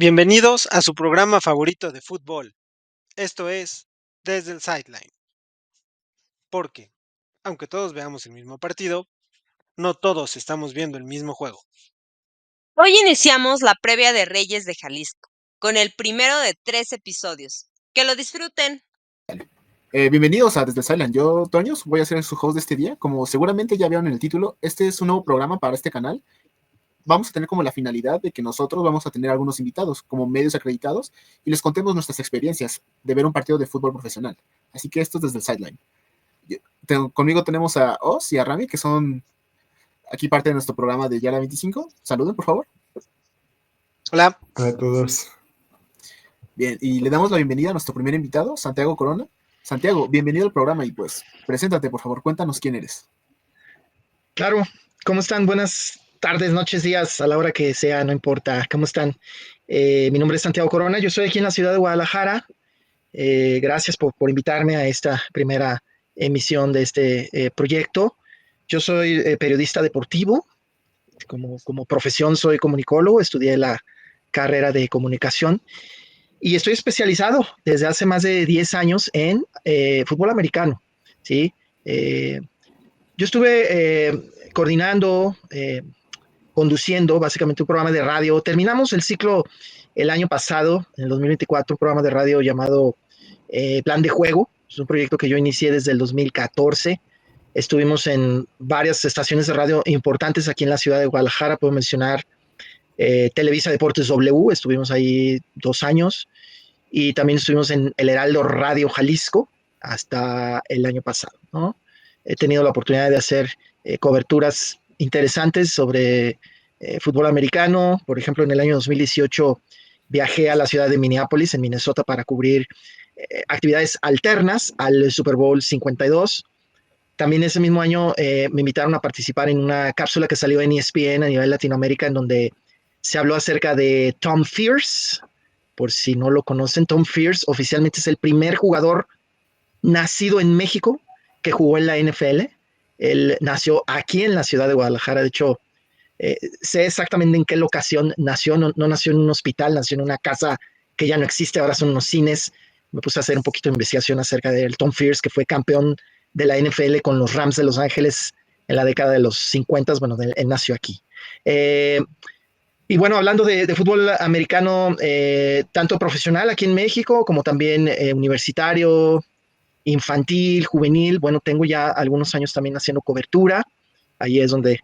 Bienvenidos a su programa favorito de fútbol. Esto es Desde el Sideline. Porque, aunque todos veamos el mismo partido, no todos estamos viendo el mismo juego. Hoy iniciamos la previa de Reyes de Jalisco, con el primero de 3 episodios. ¡Que lo disfruten! Bienvenidos a Desde Silent. Yo, Toños, voy a ser su host de este día. Como seguramente ya vieron en el título, este es un nuevo programa para este canal. Vamos a tener como la finalidad de que nosotros vamos a tener algunos invitados como medios acreditados y les contemos nuestras experiencias de ver un partido de fútbol profesional. Así que esto es Desde el Sideline. Conmigo tenemos a Oz y a Rami, que son aquí parte de nuestro programa de Yara 25. Saluden, por favor. Hola. Hola a todos. Bien, y le damos la bienvenida a nuestro primer invitado, Santiago Corona. Santiago, bienvenido al programa y pues, preséntate, por favor, cuéntanos quién eres. Claro, ¿cómo están? Buenas tardes, noches, días, a la hora que sea, no importa. ¿Cómo están? Mi nombre es Santiago Corona, yo soy aquí en la ciudad de Guadalajara. Gracias por invitarme a esta primera emisión de este proyecto. Yo soy periodista deportivo, como profesión soy comunicólogo, estudié la carrera de comunicación y estoy especializado desde hace más de 10 años en fútbol americano, ¿sí? Yo estuve coordinando, conduciendo básicamente un programa de radio. Terminamos el ciclo el año pasado, en el 2024, un programa de radio llamado Plan de Juego. Es un proyecto que yo inicié desde el 2014. Estuvimos en varias estaciones de radio importantes aquí en la ciudad de Guadalajara. Puedo mencionar Televisa Deportes W, estuvimos ahí 2 años. Y también estuvimos en el Heraldo Radio Jalisco hasta el año pasado, ¿no? He tenido la oportunidad de hacer coberturas interesantes sobre fútbol americano. Por ejemplo, en el año 2018 viajé a la ciudad de Minneapolis, en Minnesota, para cubrir actividades alternas al Super Bowl 52. También ese mismo año me invitaron a participar en una cápsula que salió en ESPN a nivel Latinoamérica, en donde se habló acerca de Tom Fierce. Por si no lo conocen, Tom Fierce oficialmente es el primer jugador nacido en México que jugó en la NFL. Él nació aquí en la ciudad de Guadalajara. De hecho, sé exactamente en qué locación nació. No nació en un hospital, nació en una casa que ya no existe, ahora son unos cines. Me puse a hacer un poquito de investigación acerca de él. Tom Fierce, que fue campeón de la NFL con los Rams de Los Ángeles en la década de los 50. Bueno, él nació aquí. Y bueno, hablando de fútbol americano, tanto profesional aquí en México como también universitario, infantil, juvenil. Bueno, tengo ya algunos años también haciendo cobertura. Ahí es donde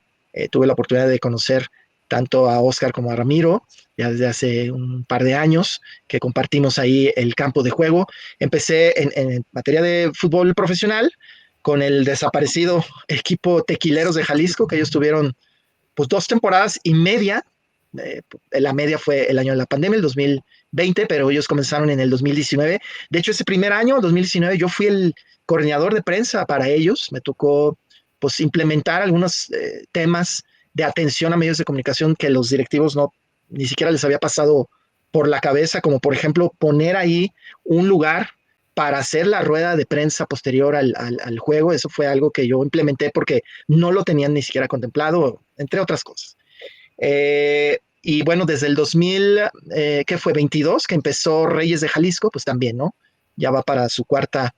tuve la oportunidad de conocer tanto a Oscar como a Ramiro, ya desde hace un par de años que compartimos ahí el campo de juego. Empecé en materia de fútbol profesional con el desaparecido equipo Tequileros de Jalisco, que ellos tuvieron pues 2 temporadas y media. La media fue el año de la pandemia, el 2020, pero ellos comenzaron en el 2019. De hecho, ese primer año, 2019, yo fui el coordinador de prensa para ellos. Me tocó pues implementar algunos temas de atención a medios de comunicación que los directivos no ni siquiera les había pasado por la cabeza, como por ejemplo poner ahí un lugar para hacer la rueda de prensa posterior al juego. Eso fue algo que yo implementé porque no lo tenían ni siquiera contemplado, entre otras cosas. Y bueno, desde el 2000, ¿qué fue? 22, que empezó Reyes de Jalisco, pues también, ¿no? Ya va para su cuarta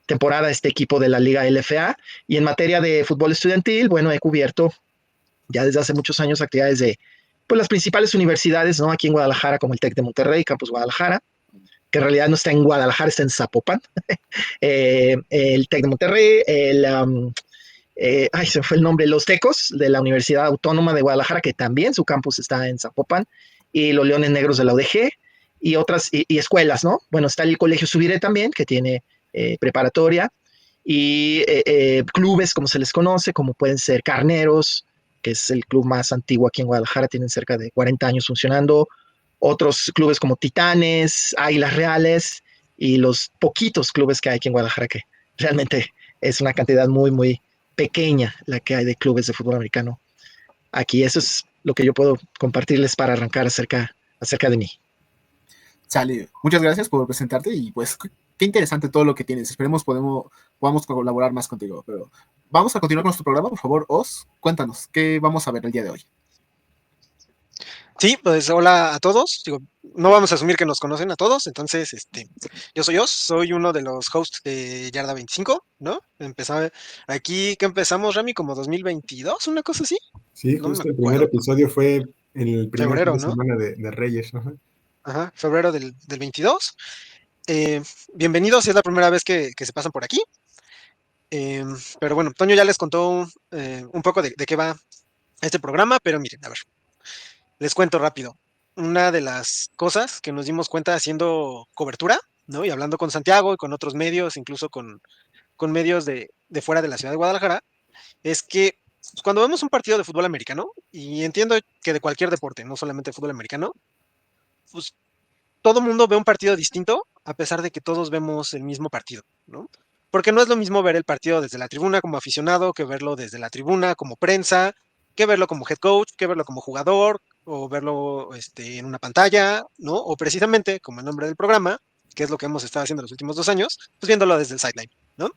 temporada este equipo de la Liga LFA. Y en materia de fútbol estudiantil, bueno, he cubierto ya desde hace muchos años actividades de pues, las principales universidades, ¿no? Aquí en Guadalajara, como el TEC de Monterrey, Campus Guadalajara, que en realidad no está en Guadalajara, está en Zapopan. El TEC de Monterrey, se me fue el nombre, los Tecos de la Universidad Autónoma de Guadalajara, que también su campus está en Zapopan, y los Leones Negros de la UDG, y otras, y escuelas, ¿no? Bueno, está el Colegio Subiré también, que tiene preparatoria, y clubes, como se les conoce, como pueden ser Carneros, que es el club más antiguo aquí en Guadalajara, tienen cerca de 40 años funcionando, otros clubes como Titanes, Águilas Reales, y los poquitos clubes que hay aquí en Guadalajara, que realmente es una cantidad muy, muy pequeña la que hay de clubes de fútbol americano aquí. Eso es lo que yo puedo compartirles para arrancar acerca de mí. Sale, muchas gracias por presentarte y pues qué interesante todo lo que tienes. Esperemos podamos colaborar más contigo. Pero vamos a continuar con nuestro programa. Por favor, Oz, cuéntanos, ¿qué vamos a ver el día de hoy? Sí, pues hola a todos. no vamos a asumir que nos conocen a todos, entonces, yo soy uno de los hosts de Yarda 25, ¿no? Aquí, ¿qué empezamos, Rami? ¿Como 2022, una cosa así? Sí, No me justo el primer acuerdo. episodio fue el primer fin Febrero, de ¿no? semana de Reyes. Ajá. Ajá, febrero del 22. Bienvenidos, si es la primera vez que se pasan por aquí. Pero bueno, Toño ya les contó un poco de qué va este programa, pero miren, a ver, les cuento rápido. Una de las cosas que nos dimos cuenta haciendo cobertura, ¿no? Y hablando con Santiago y con otros medios, incluso con medios de fuera de la ciudad de Guadalajara, es que pues, cuando vemos un partido de fútbol americano, y entiendo que de cualquier deporte, no solamente fútbol americano, pues todo mundo ve un partido distinto a pesar de que todos vemos el mismo partido, ¿no? Porque no es lo mismo ver el partido desde la tribuna como aficionado que verlo desde la tribuna como prensa, que verlo como head coach, que verlo como jugador o verlo en una pantalla, ¿no? O precisamente, como el nombre del programa, que es lo que hemos estado haciendo los últimos 2 años, pues viéndolo desde el sideline, ¿no?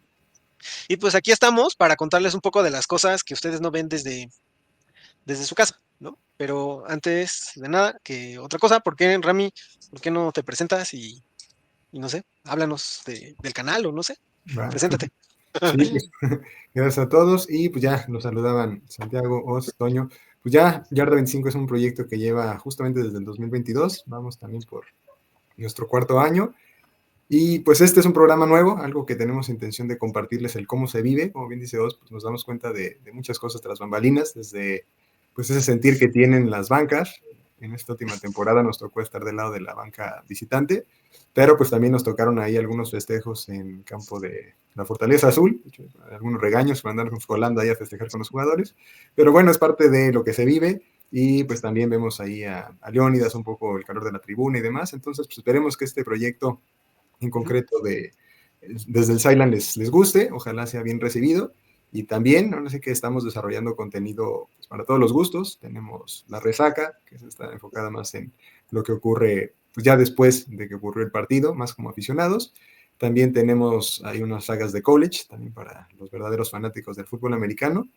Y pues aquí estamos para contarles un poco de las cosas que ustedes no ven desde su casa, ¿no? Pero antes de nada, que otra cosa, Rami, por qué no te presentas y no sé, háblanos del canal o no sé, Va. preséntate. Sí, pues gracias a todos y pues ya nos saludaban Santiago, Os, Toño. Pues ya Yarda 25 es un proyecto que lleva justamente desde el 2022, vamos también por nuestro cuarto año y pues este es un programa nuevo, algo que tenemos intención de compartirles el cómo se vive, como bien dice Os, pues nos damos cuenta de muchas cosas tras bambalinas, desde pues ese sentir que tienen las bancas. En esta última temporada nos tocó estar del lado de la banca visitante, pero pues también nos tocaron ahí algunos festejos en campo de la Fortaleza Azul, algunos regaños para andarnos colando ahí a festejar con los jugadores, pero bueno, es parte de lo que se vive y pues también vemos ahí a Leónidas un poco el calor de la tribuna y demás, entonces pues esperemos que este proyecto en concreto desde el Sideline les guste, ojalá sea bien recibido. Y también, no sé que estamos desarrollando contenido pues, para todos los gustos. Tenemos La Resaca, que está enfocada más en lo que ocurre pues, ya después de que ocurrió el partido, más como aficionados. También tenemos hay unas sagas de college, también para los verdaderos fanáticos del fútbol americano.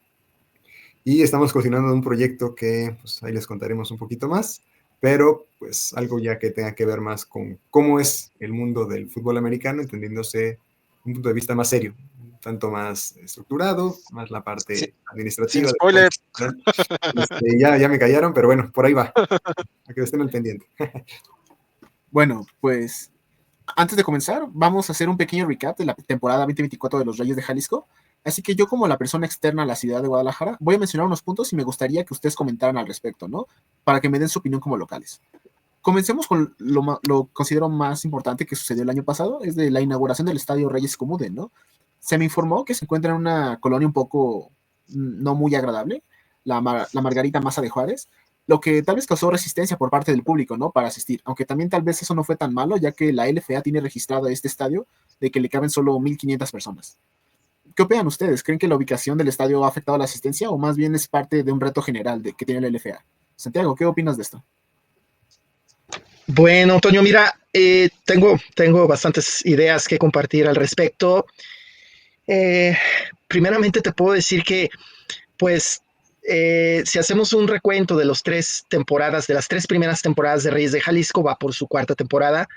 Y estamos cocinando un proyecto que pues, ahí les contaremos un poquito más, pero pues algo ya que tenga que ver más con cómo es el mundo del fútbol americano, entendiéndose un punto de vista más serio, tanto más estructurado, más la Sí, parte sin administrativa. spoilers. Ya me callaron, pero bueno, por ahí va, a que estén al pendiente. Bueno, pues antes de comenzar, vamos a hacer un pequeño recap de la temporada 2024 de los Reyes de Jalisco. Así que yo, como la persona externa a la ciudad de Guadalajara, voy a mencionar unos puntos y me gustaría que ustedes comentaran al respecto, ¿no? Para que me den su opinión como locales. Comencemos con lo considero más importante que sucedió el año pasado, es de la inauguración del Estadio Reyes Comuden, ¿no? Se me informó que se encuentra en una colonia un poco no muy agradable, la Margarita Maza de Juárez, lo que tal vez causó resistencia por parte del público, ¿no? Para asistir, aunque también tal vez eso no fue tan malo, ya que la LFA tiene registrado este estadio de que le caben solo 1,500 personas. ¿Qué opinan ustedes? ¿Creen que la ubicación del estadio ha afectado la asistencia o más bien es parte de un reto general que tiene la LFA? Santiago, ¿qué opinas de esto? Bueno, Toño, mira, tengo bastantes ideas que compartir al respecto. Eh, Primeramente te puedo decir que, pues, si hacemos un recuento de las tres temporadas, de las tres primeras temporadas de Reyes de Jalisco, va por su cuarta temporada.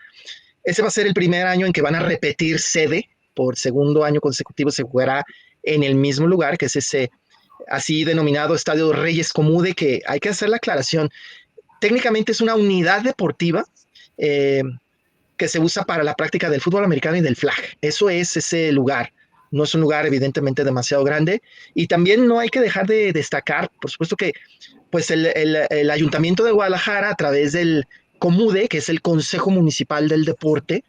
Ese va a ser el primer año en que van a repetir sede. Por segundo año consecutivo se jugará en el mismo lugar, que es ese así denominado Estadio Reyes Comude, que hay que hacer la aclaración. Técnicamente es una unidad deportiva eh, que se usa para la práctica del fútbol americano y del flag. Eso es ese lugar. No es un lugar evidentemente demasiado grande. Y también no hay que dejar de destacar, por supuesto que pues el Ayuntamiento de Guadalajara, a través del COMUDE, que es el Consejo Municipal del Deporte,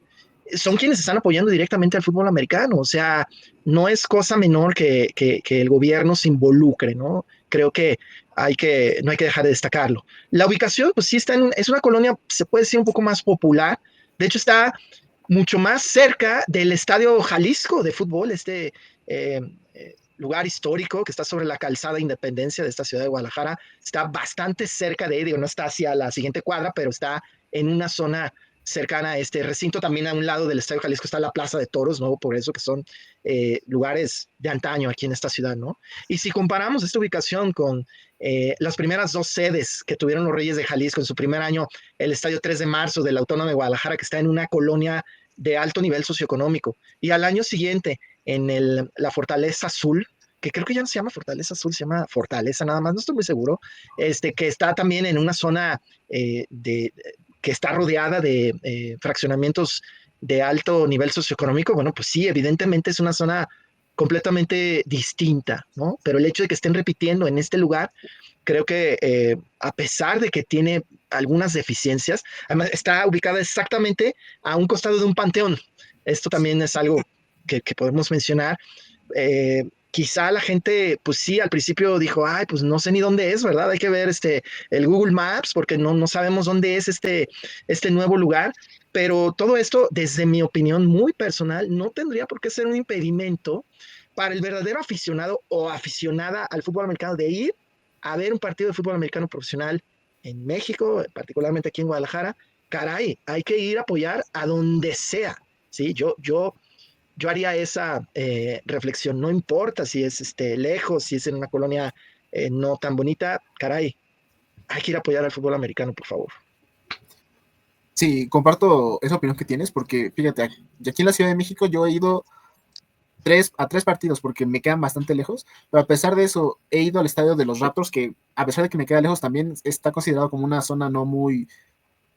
son quienes están apoyando directamente al fútbol americano. O sea, no es cosa menor que el gobierno se involucre, ¿no? Creo que no hay que dejar de destacarlo. La ubicación, pues sí es una colonia, se puede decir, un poco más popular. De hecho, está mucho más cerca del Estadio Jalisco de fútbol, eh, lugar histórico que está sobre la calzada Independencia de esta ciudad de Guadalajara. Está bastante cerca de, digo, no está hacia la siguiente cuadra, pero está en una zona cercana a este recinto. También a un lado del Estadio Jalisco está la Plaza de Toros, ¿no? Por eso que son lugares de antaño aquí en esta ciudad, ¿no? Y si comparamos esta ubicación con las primeras dos sedes que tuvieron los Reyes de Jalisco en su primer año, el Estadio 3 de Marzo de la Autónoma de Guadalajara, que está en una colonia de alto nivel socioeconómico, y al año siguiente en la Fortaleza Azul, que creo que ya no se llama Fortaleza Azul, se llama Fortaleza nada más, no estoy muy seguro, que está también en una zona que está rodeada de fraccionamientos de alto nivel socioeconómico. Bueno, pues sí, evidentemente es una zona completamente distinta, ¿no? Pero el hecho de que estén repitiendo en este lugar, creo que a pesar de que tiene algunas deficiencias, además está ubicada exactamente a un costado de un panteón. Esto también es algo que podemos mencionar. Quizá la gente, pues sí, al principio dijo, ay, pues no sé ni dónde es, ¿verdad? Hay que ver el Google Maps porque no sabemos dónde es este nuevo lugar. Pero todo esto, desde mi opinión muy personal, no tendría por qué ser un impedimento para el verdadero aficionado o aficionada al fútbol americano de ir a ver un partido de fútbol americano profesional en México, particularmente aquí en Guadalajara. Caray, hay que ir a apoyar a donde sea. Sí, yo haría esa reflexión. No importa si es lejos, si es en una colonia no tan bonita, caray, hay que ir a apoyar al fútbol americano, por favor. Sí, comparto esa opinión que tienes, porque fíjate, aquí en la Ciudad de México yo he ido a tres partidos porque me quedan bastante lejos, pero a pesar de eso he ido al estadio de los Raptors, que a pesar de que me queda lejos también está considerado como una zona no muy,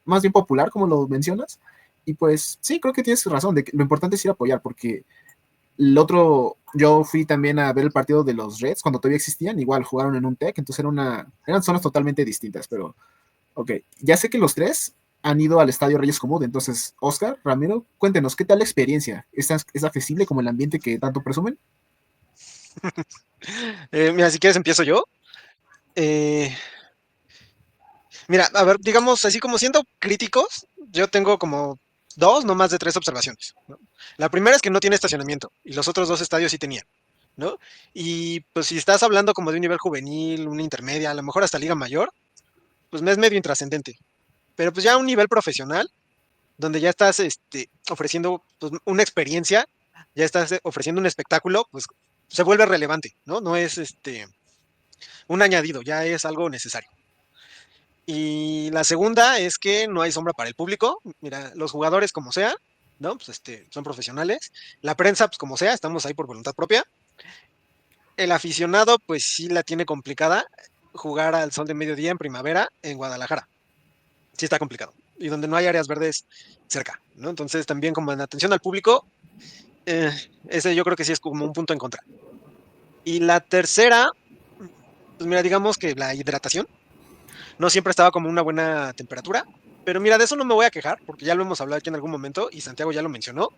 más bien popular, como lo mencionas, y pues sí, creo que tienes razón, de que lo importante es ir a apoyar, porque el otro, yo fui también a ver el partido de los Reds cuando todavía existían, igual jugaron en un TEC, entonces eran zonas totalmente distintas, pero ok, ya sé que los tres han ido al Estadio Reyes Común, entonces, Oscar, Ramiro, cuéntenos, ¿qué tal la experiencia? ¿Es accesible como el ambiente que tanto presumen? Mira, si quieres empiezo yo. Eh, Mira, a ver, digamos, así como siendo críticos, yo tengo como dos, no más de tres observaciones, ¿no? La primera es que no tiene estacionamiento y los otros dos estadios sí tenían, ¿no? Y pues si estás hablando como de un nivel juvenil, una intermedia, a lo mejor hasta liga mayor, pues me es medio intrascendente. Pero pues ya a un nivel profesional, donde ya estás ofreciendo pues, una experiencia, ya estás ofreciendo un espectáculo, pues se vuelve relevante, ¿no? No es un añadido, ya es algo necesario. Y la segunda es que no hay sombra para el público. Mira, los jugadores como sea, ¿no? Pues son profesionales. La prensa, pues como sea, estamos ahí por voluntad propia. El aficionado, pues sí la tiene complicada jugar al sol de mediodía en primavera en Guadalajara. Sí está complicado. Y donde no hay áreas verdes cerca, ¿no? Entonces también como en atención al público, eh, ese yo creo que sí es como un punto en contra. Y la tercera, pues mira, digamos que la hidratación. No siempre estaba como una buena temperatura, pero mira, de eso no me voy a quejar, porque ya lo hemos hablado aquí en algún momento y Santiago ya lo mencionó.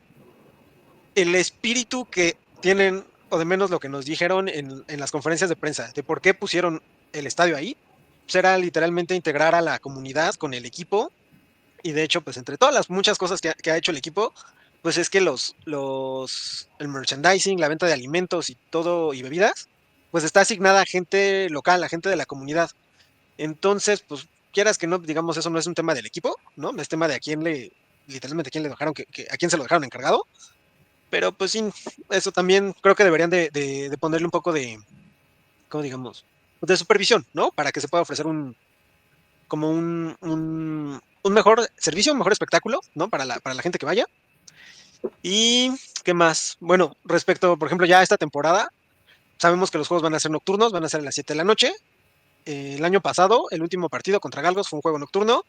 El espíritu que tienen, o de menos lo que nos dijeron en las conferencias de prensa, de por qué pusieron el estadio ahí, pues era literalmente integrar a la comunidad con el equipo. Y de hecho, pues entre todas las muchas cosas que ha hecho el equipo, pues es que el merchandising, la venta de alimentos y todo y bebidas, pues está asignada a gente local, a gente de la comunidad. Entonces, pues quieras que no, digamos, eso no es un tema del equipo, ¿no? Es tema de literalmente a quién le dejaron, a quién se lo dejaron encargado. Pero pues sí, eso también creo que deberían de ponerle un poco de, ¿cómo digamos? De supervisión, ¿no? Para que se pueda ofrecer como un mejor servicio, un mejor espectáculo, ¿no? Para la gente que vaya. Y, ¿qué más? Bueno, respecto, por ejemplo, ya a esta temporada, sabemos que los juegos van a ser nocturnos, van a ser a las 7 de la noche. El año pasado, el último partido contra Galgos fue un juego nocturno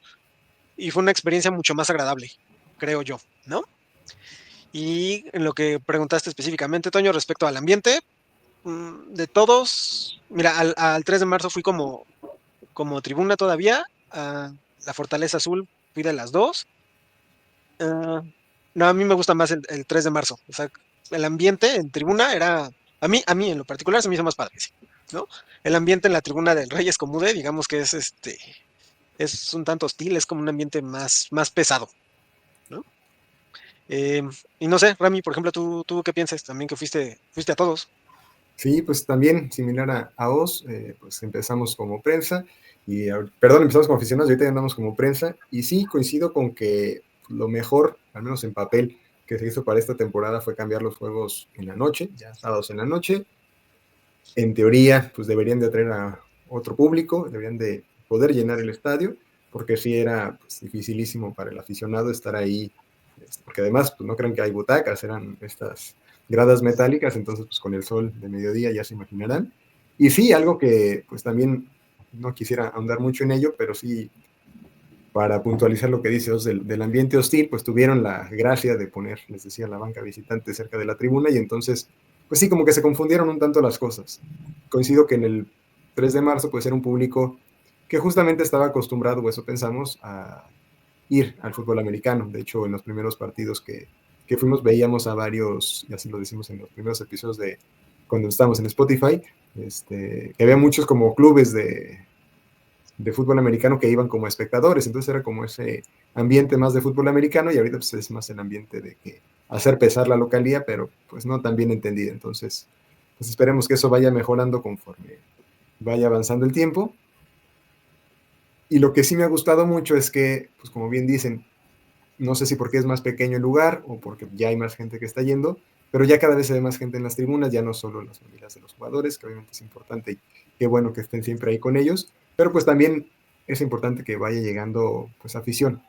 y fue una experiencia mucho más agradable, creo yo, ¿no? Y en lo que preguntaste específicamente, Toño, respecto al ambiente, de todos, mira, al 3 de marzo fui como tribuna todavía, a la Fortaleza Azul fui de las dos. Ah, no, a mí me gusta más el 3 de marzo, o sea, el ambiente en tribuna era, a mí en lo particular se me hizo más padre, sí, ¿no? El ambiente en la tribuna del Reyes Comude, digamos que es un tanto hostil, es como un ambiente más pesado, ¿no? Eh, y no sé, Rami, por ejemplo, ¿tú qué piensas también que fuiste a todos? Sí, pues también similar a Oz, pues empezamos como prensa, perdón, empezamos como aficionados y ahorita ya andamos como prensa, y sí, coincido con que lo mejor, al menos en papel, que se hizo para esta temporada fue cambiar los juegos en la noche, ya sábados en la noche. En teoría, pues deberían de atraer a otro público, deberían de poder llenar el estadio, porque sí era pues, dificilísimo para el aficionado estar ahí, porque además pues, no crean que hay butacas, eran estas gradas metálicas, entonces pues con el sol de mediodía ya se imaginarán. Y sí, algo que pues también no quisiera ahondar mucho en ello, pero sí para puntualizar lo que dices del ambiente hostil, pues tuvieron la gracia de poner, les decía, la banca visitante cerca de la tribuna y entonces, pues sí, como que se confundieron un tanto las cosas. Coincido que en el 3 de marzo pues era un público que justamente estaba acostumbrado, o eso pensamos, a ir al fútbol americano. De hecho, en los primeros partidos que fuimos veíamos a varios, y así lo decimos en los primeros episodios de cuando estábamos en Spotify, que había muchos como clubes de fútbol americano que iban como espectadores, entonces era como ese ambiente más de fútbol americano y ahorita pues es más el ambiente de que hacer pesar la localía, pero pues no tan bien entendida, entonces pues esperemos que eso vaya mejorando conforme vaya avanzando el tiempo. Y lo que sí me ha gustado mucho es que, pues como bien dicen, no sé si porque es más pequeño el lugar o porque ya hay más gente que está yendo, pero ya cada vez se ve más gente en las tribunas, ya no solo las familias de los jugadores, que obviamente es importante y qué bueno que estén siempre ahí con ellos, pero pues también es importante que vaya llegando pues afición,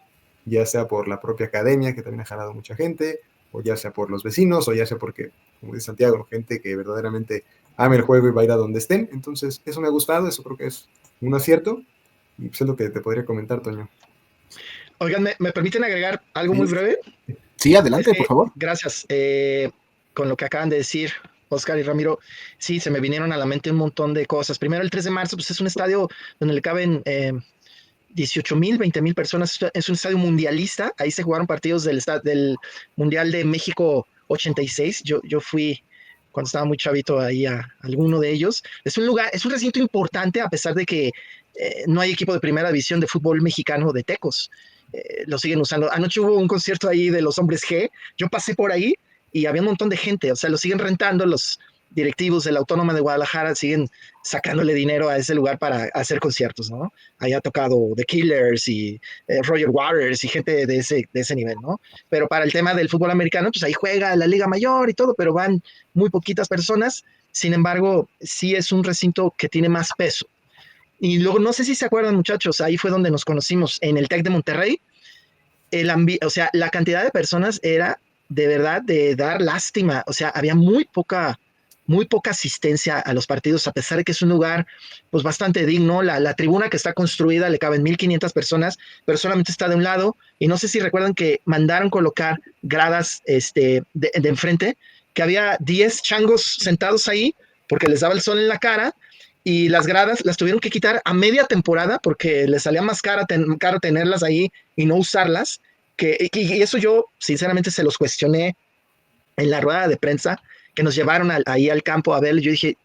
ya sea por la propia academia, que también ha jalado mucha gente, o ya sea por los vecinos, o ya sea porque, como dice Santiago, gente que verdaderamente ama el juego y va a ir a donde estén. Entonces, eso me ha gustado, eso creo que es un acierto, y pues es lo que te podría comentar, Toño. Oigan, ¿me permiten agregar algo muy Sí, breve? sí, Es adelante, que, por favor. gracias. Con lo que acaban de decir Oscar y Ramiro, sí, se me vinieron a la mente un montón de cosas. Primero, el 3 de marzo, pues es un estadio donde le caben 18,000, 20,000 personas. Es un estadio mundialista. Ahí se jugaron partidos del Mundial de México 86. Yo fui cuando estaba muy chavito ahí a alguno de ellos. Es un lugar, es un recinto importante a pesar de que no hay equipo de primera división de fútbol mexicano de Tecos. Lo siguen usando. Anoche hubo un concierto ahí de los Hombres G. Yo pasé por ahí y había un montón de gente. O sea, lo siguen rentando los directivos de la Autónoma de Guadalajara, siguen sacándole dinero a ese lugar para hacer conciertos, ¿no? Ahí ha tocado The Killers y Roger Waters y gente de ese nivel, ¿no? Pero para el tema del fútbol americano, pues ahí juega la Liga Mayor y todo, pero van muy poquitas personas. Sin embargo, sí es un recinto que tiene más peso. Y luego, no sé si se acuerdan, muchachos, ahí fue donde nos conocimos en el TEC de Monterrey. O sea, la cantidad de personas era de verdad de dar lástima. O sea, había muy poca asistencia a los partidos, a pesar de que es un lugar pues bastante digno. La tribuna que está construida le caben 1,500 personas, pero solamente está de un lado. Y no sé si recuerdan que mandaron colocar gradas de enfrente, que había 10 changos sentados ahí porque les daba el sol en la cara y las gradas las tuvieron que quitar a media temporada porque les salía más caro tenerlas ahí y no usarlas. Y eso yo sinceramente se los cuestioné en la rueda de prensa que nos llevaron ahí al campo a ver. Yo dije,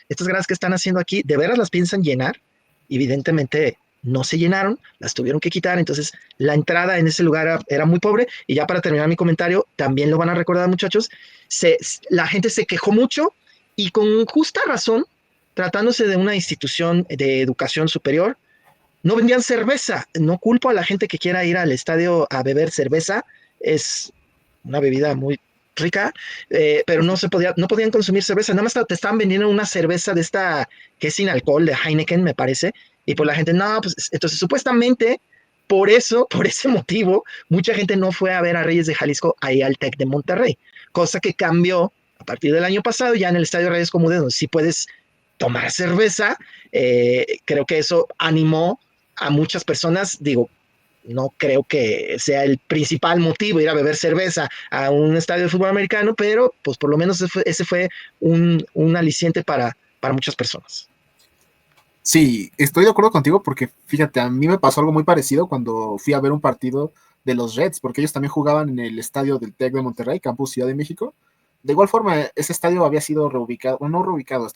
estas gradas que están haciendo aquí, ¿de veras las piensan llenar? Evidentemente no se llenaron, las tuvieron que quitar, entonces la entrada en ese lugar era muy pobre. Y ya para terminar mi comentario, también lo van a recordar, muchachos, la gente se quejó mucho y con justa razón, tratándose de una institución de educación superior. No vendían cerveza. No culpo a la gente que quiera ir al estadio a beber cerveza. Es una bebida muy rica, pero no podían consumir cerveza. Nada más te estaban vendiendo una cerveza de esta que es sin alcohol, de Heineken, me parece. Y por la gente, no, pues entonces supuestamente por eso, por ese motivo, mucha gente no fue a ver a Reyes de Jalisco ahí al TEC de Monterrey, cosa que cambió a partir del año pasado, ya en el Estadio Reyes Comunes, donde sí puedes tomar cerveza. Creo que eso animó a muchas personas. Digo, no creo que sea el principal motivo ir a beber cerveza a un estadio de fútbol americano, pero pues por lo menos ese fue un aliciente para muchas personas. Sí, estoy de acuerdo contigo porque fíjate, a mí me pasó algo muy parecido cuando fui a ver un partido de los Reds, porque ellos también jugaban en el estadio del TEC de Monterrey, Campus Ciudad de México. De igual forma, ese estadio había sido reubicado, o no reubicado,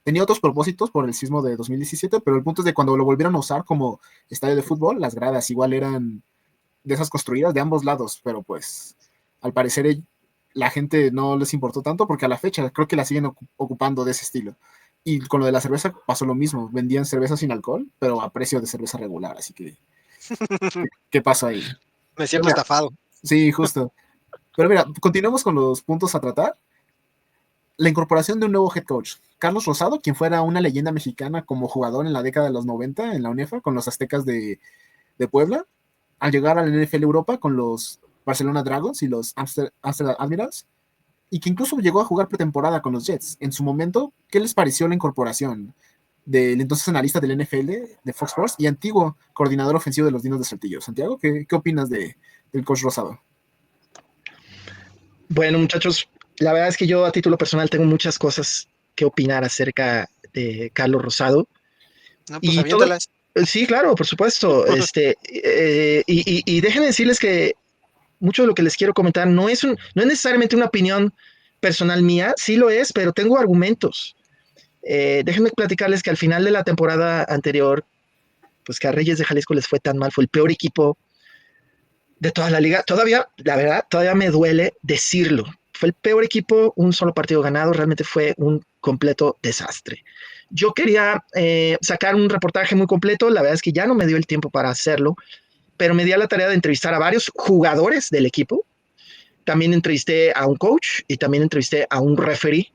tenía otros propósitos por el sismo de 2017, pero el punto es de cuando lo volvieron a usar como estadio de fútbol, las gradas igual eran de esas construidas de ambos lados, pero pues al parecer la gente no les importó tanto porque a la fecha creo que la siguen ocupando de ese estilo. Y con lo de la cerveza pasó lo mismo, vendían cerveza sin alcohol, pero a precio de cerveza regular, así que ¿Qué pasó ahí? Me Pero siento mira, estafado. sí, justo. Pero mira, continuemos con los puntos a tratar. La incorporación de un nuevo head coach, Carlos Rosado, quien fuera una leyenda mexicana como jugador en la década de los 90 en la UNEFA con los Aztecas de Puebla, al llegar al NFL Europa con los Barcelona Dragons y los Amsterdam Admirals, y que incluso llegó a jugar pretemporada con los Jets. En su momento, ¿qué les pareció la incorporación del entonces analista del NFL de Fox Sports y antiguo coordinador ofensivo de los Dinos de Saltillo? Santiago, ¿qué opinas del coach Rosado? Bueno, muchachos, la verdad es que yo a título personal tengo muchas cosas que opinar acerca de Carlos Rosado. No, pues Y todo, aviéntalas. sí, claro, por supuesto. Y déjenme decirles que mucho de lo que les quiero comentar no es necesariamente una opinión personal mía, sí lo es, pero tengo argumentos. Déjenme platicarles que al final de la temporada anterior, pues que a Reyes de Jalisco les fue tan mal, fue el peor equipo de toda la liga. Todavía, la verdad, todavía me duele decirlo. Fue el peor equipo, un solo partido ganado, realmente fue un completo desastre. Yo quería sacar un reportaje muy completo, la verdad es que ya no me dio el tiempo para hacerlo, pero me di a la tarea de entrevistar a varios jugadores del equipo. También entrevisté a un coach y también entrevisté a un referee,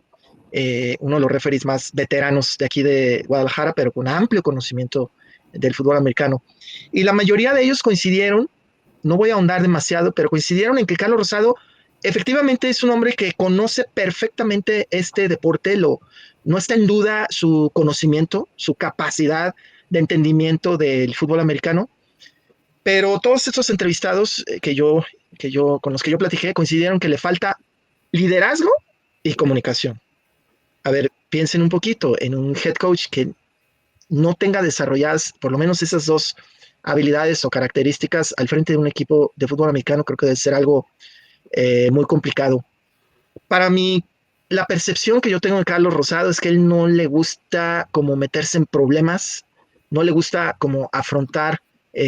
uno de los referees más veteranos de aquí de Guadalajara, pero con amplio conocimiento del fútbol americano. Y la mayoría de ellos coincidieron, no voy a ahondar demasiado, pero coincidieron en que Carlos Rosado efectivamente es un hombre que conoce perfectamente este deporte, no está en duda su conocimiento, su capacidad de entendimiento del fútbol americano, pero todos estos entrevistados con los que yo platiqué coincidieron que le falta liderazgo y comunicación. A ver, piensen un poquito en un head coach que no tenga desarrolladas por lo menos esas dos habilidades o características al frente de un equipo de fútbol americano, creo que debe ser algo muy complicado. Para mí, la percepción que yo tengo de Carlos Rosado es que él no le gusta como meterse en problemas, no le gusta como afrontar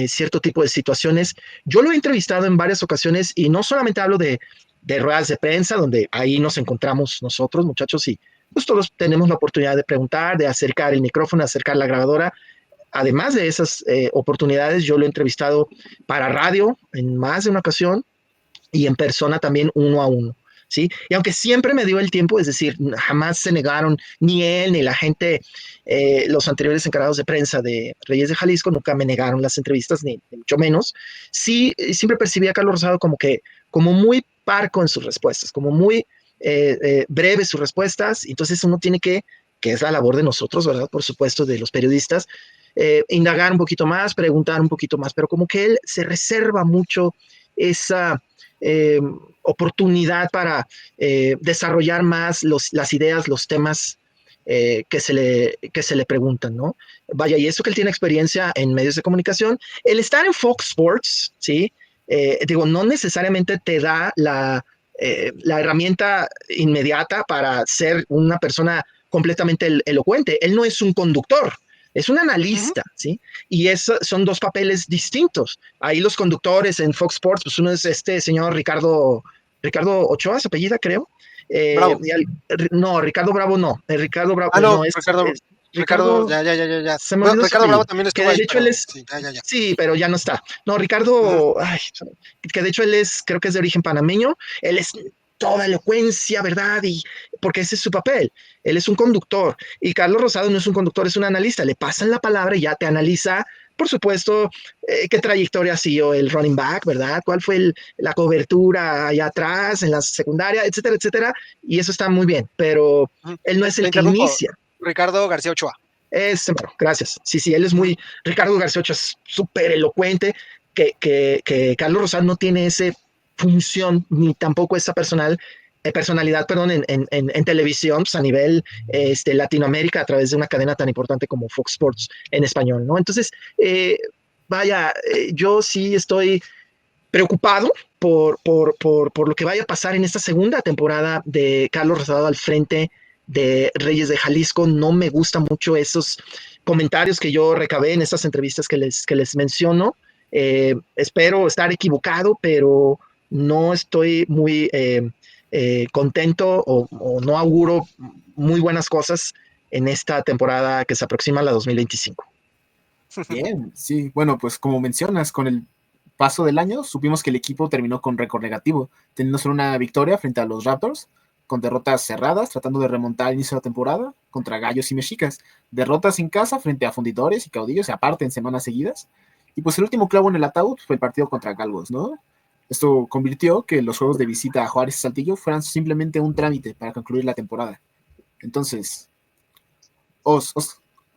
cierto tipo de situaciones. Yo lo he entrevistado en varias ocasiones y no solamente hablo de ruedas de prensa, donde ahí nos encontramos nosotros, muchachos, y pues todos tenemos la oportunidad de preguntar, de acercar el micrófono, de acercar la grabadora. Además de esas oportunidades, yo lo he entrevistado para radio en más de una ocasión y en persona también uno a uno. ¿Sí? Y aunque siempre me dio el tiempo, es decir, jamás se negaron, ni él, ni la gente, los anteriores encargados de prensa de Reyes de Jalisco, nunca me negaron las entrevistas, ni mucho menos. Sí, siempre percibí a Carlos Rosado como muy parco en sus respuestas, como muy breves sus respuestas, entonces uno tiene que es la labor de nosotros, ¿verdad? Por supuesto, de los periodistas, indagar un poquito más, preguntar un poquito más, pero como que él se reserva mucho esa eh, oportunidad para desarrollar más las ideas, los temas que se le preguntan, ¿no? Vaya, y eso que él tiene experiencia en medios de comunicación, el estar en Fox Sports, ¿sí? Digo, no necesariamente te da la herramienta inmediata para ser una persona completamente elocuente. Él no es un conductor, es un analista, ¿sí? Y son dos papeles distintos. Ahí los conductores en Fox Sports, pues uno es este señor Ricardo Ochoa, su apellida, creo. Bravo. No, Ricardo Bravo no. Ricardo Bravo, Ah, no, no, es Ricardo, Ricardo, ya. se me Bueno, olvidó su Ricardo Bravo apellido. también Que estuvo de ahí, hecho él pero es, sí, ya. sí, pero ya no está. No, Ujú. Ricardo, ay, que de hecho él es, creo que es de origen panameño. Él es toda elocuencia, ¿verdad? Y porque ese es su papel. Él es un conductor. Y Carlos Rosado no es un conductor, es un analista. Le pasan la palabra y ya te analiza, por supuesto, qué trayectoria siguió el running back, ¿verdad? ¿Cuál fue la cobertura allá atrás, en la secundaria, etcétera, etcétera? Y eso está muy bien, pero Ujú. él no Te, es te el que interrumpo. inicia. Ricardo García Ochoa. Bueno, gracias. Sí, sí, él es Ujú. muy. Ricardo García Ochoa es súper elocuente, que Carlos Rosado no tiene esa función ni tampoco esa personalidad, perdón, en televisión, pues a nivel Latinoamérica a través de una cadena tan importante como Fox Sports en español, ¿no? Entonces, vaya, yo sí estoy preocupado por lo que vaya a pasar en esta segunda temporada de Carlos Rosado al frente de Reyes de Jalisco. No me gustan mucho esos comentarios que yo recabé en estas entrevistas que les menciono. Espero estar equivocado, pero no estoy muy contento o no auguro muy buenas cosas en esta temporada que se aproxima a la 2025. Bien, sí. Bueno, pues como mencionas, con el paso del año supimos que el equipo terminó con récord negativo, teniendo solo una victoria frente a los Raptors, con derrotas cerradas, tratando de remontar al inicio de la temporada contra Gallos y Mexicas, derrotas en casa frente a Fundidores y Caudillos, y aparte en semanas seguidas. Y pues el último clavo en el ataúd fue el partido contra Galgos, ¿no? Esto convirtió que los juegos de visita a Juárez y Saltillo fueran simplemente un trámite para concluir la temporada. Entonces,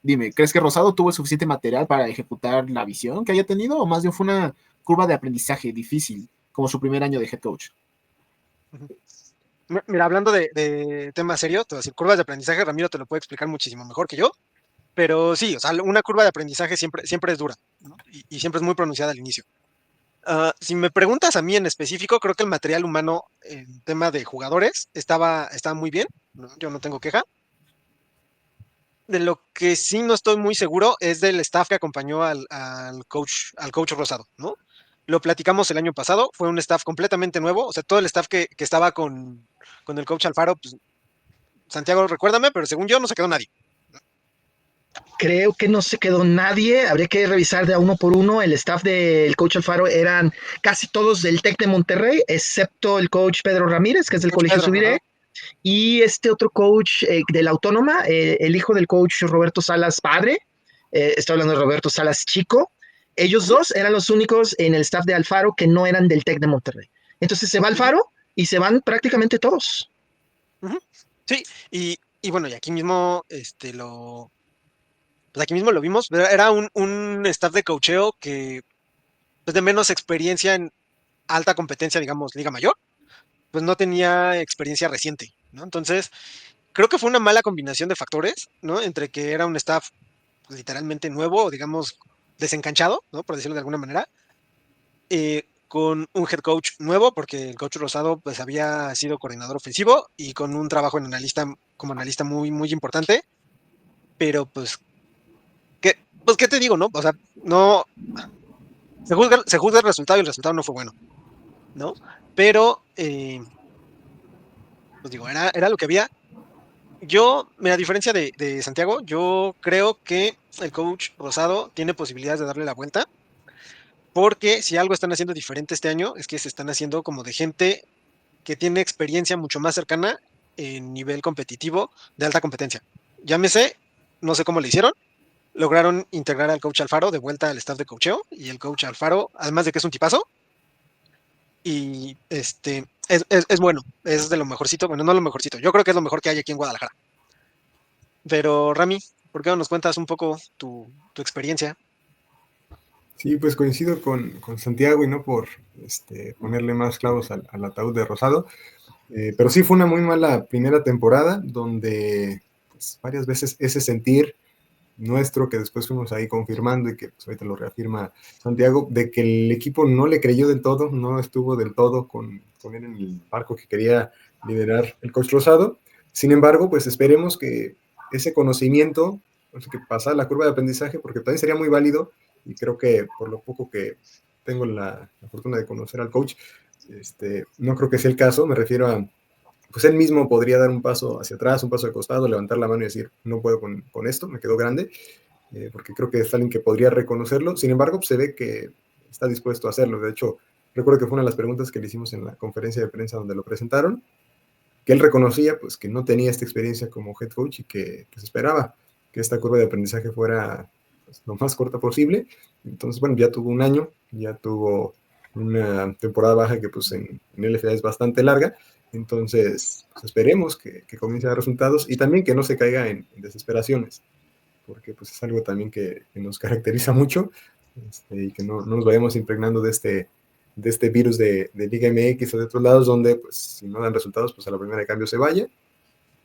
dime, ¿crees que Rosado tuvo el suficiente material para ejecutar la visión que haya tenido o más bien fue una curva de aprendizaje difícil como su primer año de head coach? Mira, hablando de temas serios, te voy a decir, curvas de aprendizaje, Ramiro te lo puede explicar muchísimo mejor que yo, pero sí, o sea, una curva de aprendizaje siempre es dura, ¿no? Y siempre es muy pronunciada al inicio. Si me preguntas a mí en específico, creo que el material humano en tema de jugadores estaba muy bien, ¿no? Yo no tengo queja. De lo que sí no estoy muy seguro es del staff que acompañó al coach Rosado, ¿no? Lo platicamos el año pasado, fue un staff completamente nuevo, o sea, todo el staff que estaba con el coach Alfaro, pues, Santiago, recuérdame, pero según yo no se quedó nadie. Creo que no se quedó nadie. Habría que revisar de a uno por uno. El staff del coach Alfaro eran casi todos del TEC de Monterrey, excepto el coach Pedro Ramírez, que es del Coach Colegio Pedro, ajá. Subiré, y este otro coach de la Autónoma, el hijo del coach Roberto Salas padre, estoy hablando de Roberto Salas chico. Ellos Ujú, dos eran los únicos en el staff de Alfaro que no eran del TEC de Monterrey. Entonces se va ujú, Alfaro y se van prácticamente todos. ujú. Sí, y bueno, y aquí mismo, pues aquí mismo lo vimos, pero era un staff de coacheo que, pues de menos experiencia en alta competencia, digamos, Liga Mayor, pues no tenía experiencia reciente, ¿no? Entonces, creo que fue una mala combinación de factores, ¿no? Entre que era un staff pues, literalmente nuevo, o digamos, desencanchado, ¿no? Por decirlo de alguna manera, con un head coach nuevo, porque el coach Rosado pues había sido coordinador ofensivo y con un trabajo como analista muy importante, pero pues, ¿qué te digo, no? O sea, no, se juzga el resultado y el resultado no fue bueno, ¿no? Pero, pues digo, era lo que había. Yo, mira, a diferencia de Santiago, yo creo que el coach Rosado tiene posibilidades de darle la vuelta, porque si algo están haciendo diferente este año es que se están haciendo como de gente que tiene experiencia mucho más cercana en nivel competitivo de alta competencia. Llámese, no sé cómo le hicieron, lograron integrar al coach Alfaro de vuelta al staff de coacheo y el coach Alfaro, además de que es un tipazo, y es bueno, es de lo mejorcito, bueno, no lo mejorcito, yo creo que es lo mejor que hay aquí en Guadalajara. Pero Rami, ¿por qué no nos cuentas un poco tu experiencia? Sí, pues coincido con Santiago y no por ponerle más clavos al ataúd de Rosado, pero sí fue una muy mala primera temporada donde pues, varias veces ese sentir nuestro que después fuimos ahí confirmando y que pues, ahorita lo reafirma Santiago, de que el equipo no le creyó del todo, no estuvo del todo con él en el barco que quería liderar el coach Rosado. Sin embargo, pues esperemos que ese conocimiento, pues, que pasa la curva de aprendizaje, porque también sería muy válido y creo que por lo poco que tengo la fortuna de conocer al coach, no creo que sea el caso, me refiero a pues él mismo podría dar un paso hacia atrás, un paso de costado, levantar la mano y decir, no puedo con esto, me quedó grande, porque creo que es alguien que podría reconocerlo. Sin embargo, pues se ve que está dispuesto a hacerlo. De hecho, recuerdo que fue una de las preguntas que le hicimos en la conferencia de prensa donde lo presentaron, que él reconocía pues que no tenía esta experiencia como head coach y que se esperaba que esta curva de aprendizaje fuera pues, lo más corta posible. Entonces, bueno, ya tuvo un año, ya tuvo una temporada baja que pues en LFA es bastante larga, entonces pues, esperemos que comience a dar resultados y también que no se caiga en desesperaciones, porque pues es algo también que nos caracteriza mucho y que no nos vayamos impregnando de este virus de Liga MX o de otros lados donde pues si no dan resultados pues a la primera de cambio se vaya.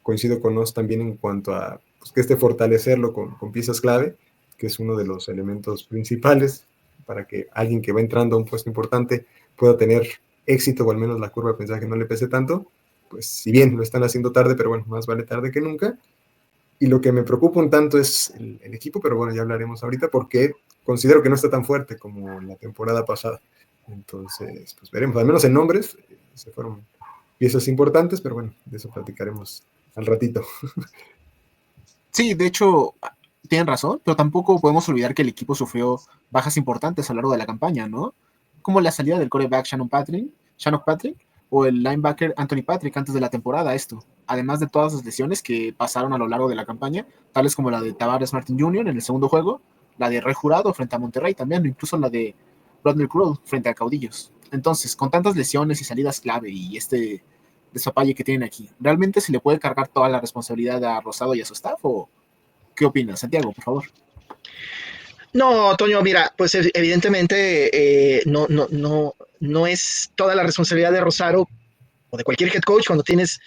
Coincido con Nos también en cuanto a pues, que fortalecerlo con piezas clave, que es uno de los elementos principales para que alguien que va entrando a un puesto importante pueda tener éxito o al menos la curva de aprendizaje no le pese tanto, pues si bien lo están haciendo tarde, pero bueno, más vale tarde que nunca. Y lo que me preocupa un tanto es el equipo, pero bueno, ya hablaremos ahorita porque considero que no está tan fuerte como la temporada pasada. Entonces, pues veremos, al menos en nombres, se fueron piezas importantes, pero bueno, de eso platicaremos al ratito. Sí, de hecho, tienen razón, pero tampoco podemos olvidar que el equipo sufrió bajas importantes a lo largo de la campaña, ¿no? Como la salida del quarterback Shannon Patrick o el linebacker Anthony Patrick antes de la temporada, esto. Además de todas las lesiones que pasaron a lo largo de la campaña, tales como la de Tavares Martin Jr. en el segundo juego, la de Rey Jurado frente a Monterrey también, incluso la de Rodney Crowell frente a Caudillos. Entonces, con tantas lesiones y salidas clave y este desapalle que tienen aquí, ¿realmente se le puede cargar toda la responsabilidad a Rosado y a su staff? ¿O qué opinas, Santiago, por favor? No, Toño, mira, pues evidentemente no es toda la responsabilidad de Rosado o de cualquier head coach cuando tienes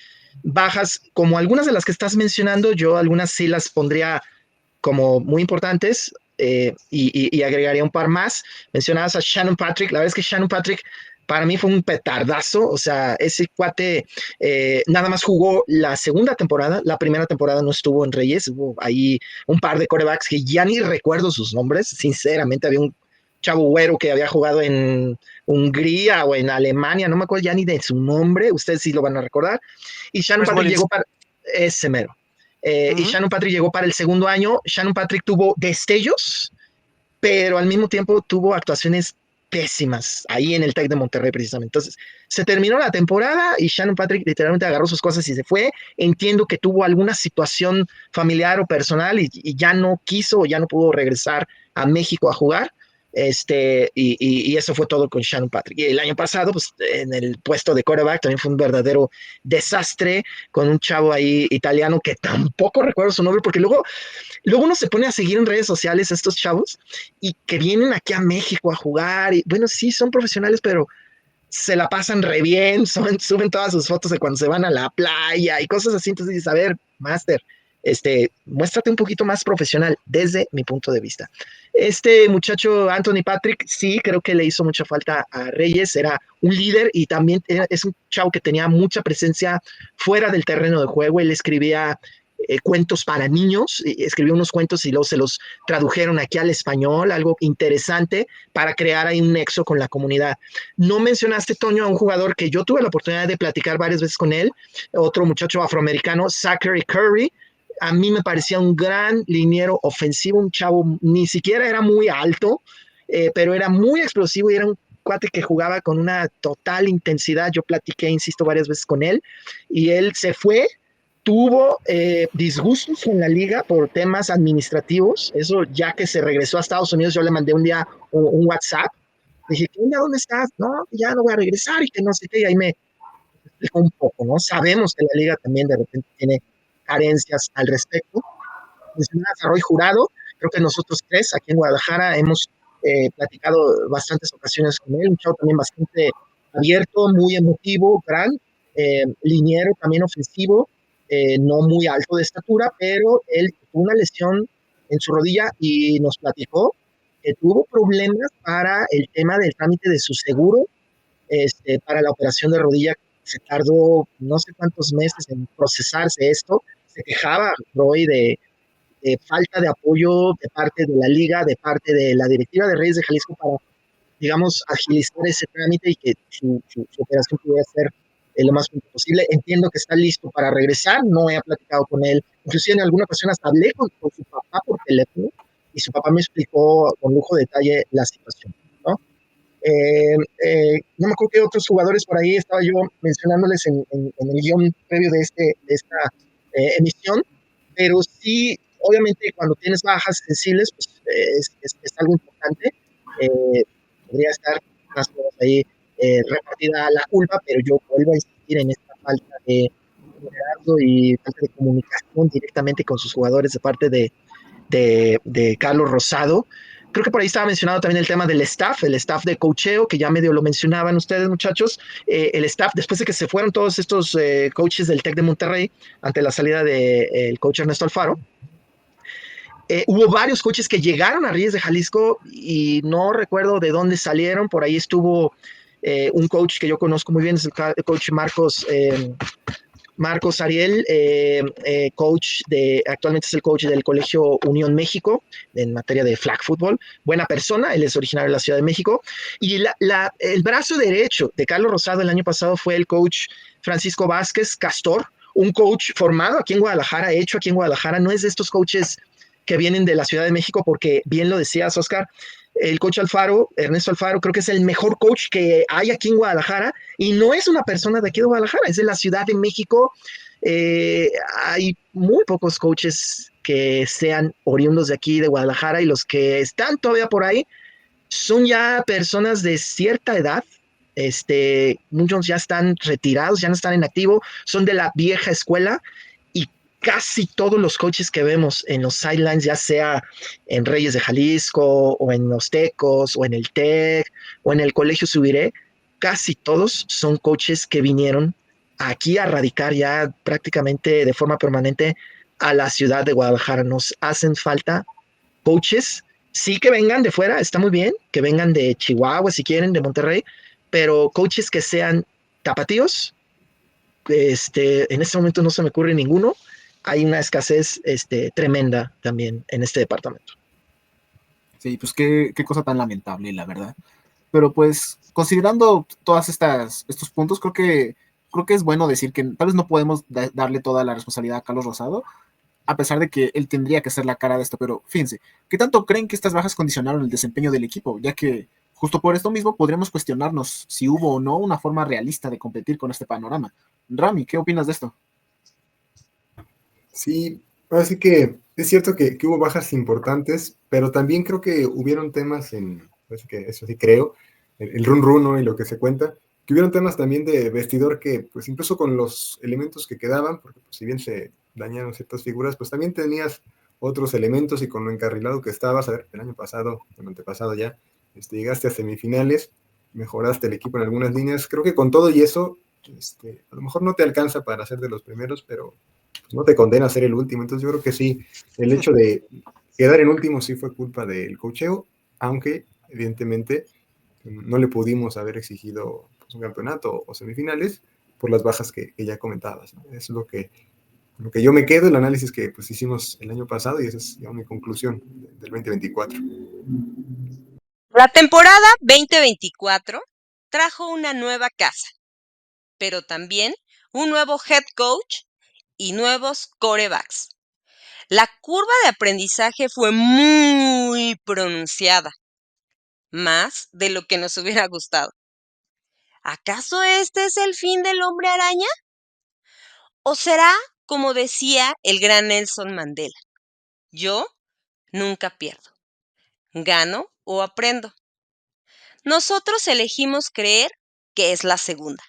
bajas como algunas de las que estás mencionando. Yo algunas sí las pondría como muy importantes, y agregaría un par más. Mencionabas a Shannon Patrick. La verdad es que Shannon Patrick para mí fue un petardazo. O sea, ese cuate nada más jugó la segunda temporada. La primera temporada no estuvo en Reyes. Hubo ahí un par de quarterbacks que ya ni recuerdo sus nombres. Sinceramente, había un chavo güero que había jugado en Hungría o en Alemania, no me acuerdo ya ni de su nombre, ustedes sí lo van a recordar. Y Shannon Chris Patrick Mullins. llegó para ese mero. Y Shannon Patrick llegó para el segundo año. Shannon Patrick tuvo destellos, pero al mismo tiempo tuvo actuaciones pésimas ahí en el Tec de Monterrey precisamente. Entonces, se terminó la temporada y Shannon Patrick literalmente agarró sus cosas y se fue. Entiendo que tuvo alguna situación familiar o personal y ya no quiso o ya no pudo regresar a México a jugar. Y eso fue todo con Shannon Patrick. Y el año pasado, pues en el puesto de quarterback también fue un verdadero desastre con un chavo ahí italiano que tampoco recuerdo su nombre, porque luego uno se pone a seguir en redes sociales a estos chavos y que vienen aquí a México a jugar. Y bueno, sí, son profesionales, pero se la pasan re bien, suben todas sus fotos de cuando se van a la playa y cosas así. Entonces dices, a ver, Master, muéstrate un poquito más profesional desde mi punto de vista. Este muchacho Anthony Patrick, sí, creo que le hizo mucha falta a Reyes. Era un líder y también es un chavo que tenía mucha presencia fuera del terreno de juego. Él escribía cuentos para niños, escribió unos cuentos y luego se los tradujeron aquí al español, algo interesante para crear ahí un nexo con la comunidad. No mencionaste, Toño, a un jugador que yo tuve la oportunidad de platicar varias veces con él, otro muchacho afroamericano, Zachary Curry. A mí me parecía un gran liniero ofensivo, un chavo, ni siquiera era muy alto, pero era muy explosivo y era un cuate que jugaba con una total intensidad. Yo platiqué, insisto, varias veces con él y él se fue. Tuvo disgustos en la liga por temas administrativos. Eso ya que se regresó a Estados Unidos, yo le mandé un día un WhatsApp. Dije, ¿qué onda? ¿Dónde estás? No, ya no voy a regresar y que no sé qué. Y ahí me explicó un poco, ¿no? Sabemos que la liga también de repente tiene carencias al respecto. Mencionabas a Roy Jurado. Creo que nosotros tres aquí en Guadalajara hemos platicado bastantes ocasiones con él. Un chavo también bastante abierto, muy emotivo, gran liniero, también ofensivo, no muy alto de estatura, pero él tuvo una lesión en su rodilla y nos platicó que tuvo problemas para el tema del trámite de su seguro, para la operación de rodilla. Se tardó no sé cuántos meses en procesarse esto. Se quejaba Roy de falta de apoyo de parte de la liga, de parte de la directiva de Reyes de Jalisco para, digamos, agilizar ese trámite y que su operación pudiera ser lo más pronto posible. Entiendo que está listo para regresar, no he platicado con él, inclusive en alguna ocasión hasta hablé con su papá por teléfono y su papá me explicó con lujo de detalle la situación, ¿no? No me acuerdo qué otros jugadores por ahí estaba yo mencionándoles en el guión previo de esta emisión, pero sí, obviamente cuando tienes bajas sensibles, pues es algo importante. Eh, Podría estar más o menos ahí repartida la culpa, pero yo vuelvo a insistir en esta falta de liderazgo y falta de comunicación directamente con sus jugadores de parte de Carlos Rosado. Creo que por ahí estaba mencionado también el tema del staff, el staff de coacheo, que ya medio lo mencionaban ustedes, muchachos. El staff, después de que se fueron todos estos coaches del TEC de Monterrey, ante la salida del coach Ernesto Alfaro, hubo varios coaches que llegaron a Reyes de Jalisco y no recuerdo de dónde salieron. Por ahí estuvo un coach que yo conozco muy bien, es el coach Marcos Ariel, actualmente es el coach del Colegio Unión México en materia de flag football. Buena persona, él es originario de la Ciudad de México. Y el brazo derecho de Carlos Rosado el año pasado fue el coach Francisco Vázquez Castor, un coach formado aquí en Guadalajara, hecho aquí en Guadalajara. No es de estos coaches que vienen de la Ciudad de México, porque bien lo decías, Oscar, el coach Alfaro, Ernesto Alfaro, creo que es el mejor coach que hay aquí en Guadalajara, y no es una persona de aquí de Guadalajara, es de la Ciudad de México. Hay muy pocos coaches que sean oriundos de aquí de Guadalajara, y los que están todavía por ahí son ya personas de cierta edad. Muchos ya están retirados, ya no están en activo, son de la vieja escuela, y casi todos los coaches que vemos en los sidelines, ya sea en Reyes de Jalisco o en los Tecos o en el TEC o en el Colegio Subiré, casi todos son coaches que vinieron aquí a radicar ya prácticamente de forma permanente a la ciudad de Guadalajara. Nos hacen falta coaches, sí, que vengan de fuera, está muy bien, que vengan de Chihuahua si quieren, de Monterrey, pero coaches que sean tapatíos. En este momento no se me ocurre ninguno. Hay una escasez tremenda también en este departamento. Sí, pues qué cosa tan lamentable, la verdad. Pero pues, considerando todas estos puntos, creo que es bueno decir que tal vez no podemos darle toda la responsabilidad a Carlos Rosado, a pesar de que él tendría que ser la cara de esto. Pero fíjense, ¿qué tanto creen que estas bajas condicionaron el desempeño del equipo? Ya que justo por esto mismo podríamos cuestionarnos si hubo o no una forma realista de competir con este panorama. Rami, ¿qué opinas de esto? Sí, así que es cierto que hubo bajas importantes, pero también creo que hubieron temas así que eso sí creo, el run run, ¿no? Y lo que se cuenta, que hubieron temas también de vestidor que, pues incluso con los elementos que quedaban, porque pues, si bien se dañaron ciertas figuras, pues también tenías otros elementos, y con lo encarrilado que estabas, a ver, el año pasado, el antepasado ya, llegaste a semifinales, mejoraste el equipo en algunas líneas, creo que con todo y eso, a lo mejor no te alcanza para ser de los primeros, pero pues, no te condena a ser el último. Entonces yo creo que sí, el hecho de quedar en último sí fue culpa del coacheo, aunque evidentemente no le pudimos haber exigido pues, un campeonato o semifinales por las bajas que ya comentabas, ¿no? Eso es lo que yo me quedo, el análisis que pues, hicimos el año pasado, y esa es ya mi conclusión del 2024. La temporada 2024 trajo una nueva casa, pero también un nuevo head coach y nuevos quarterbacks. La curva de aprendizaje fue muy pronunciada, más de lo que nos hubiera gustado. ¿Acaso este es el fin del hombre araña? ¿O será, como decía el gran Nelson Mandela, yo nunca pierdo, gano o aprendo? Nosotros elegimos creer que es la segunda.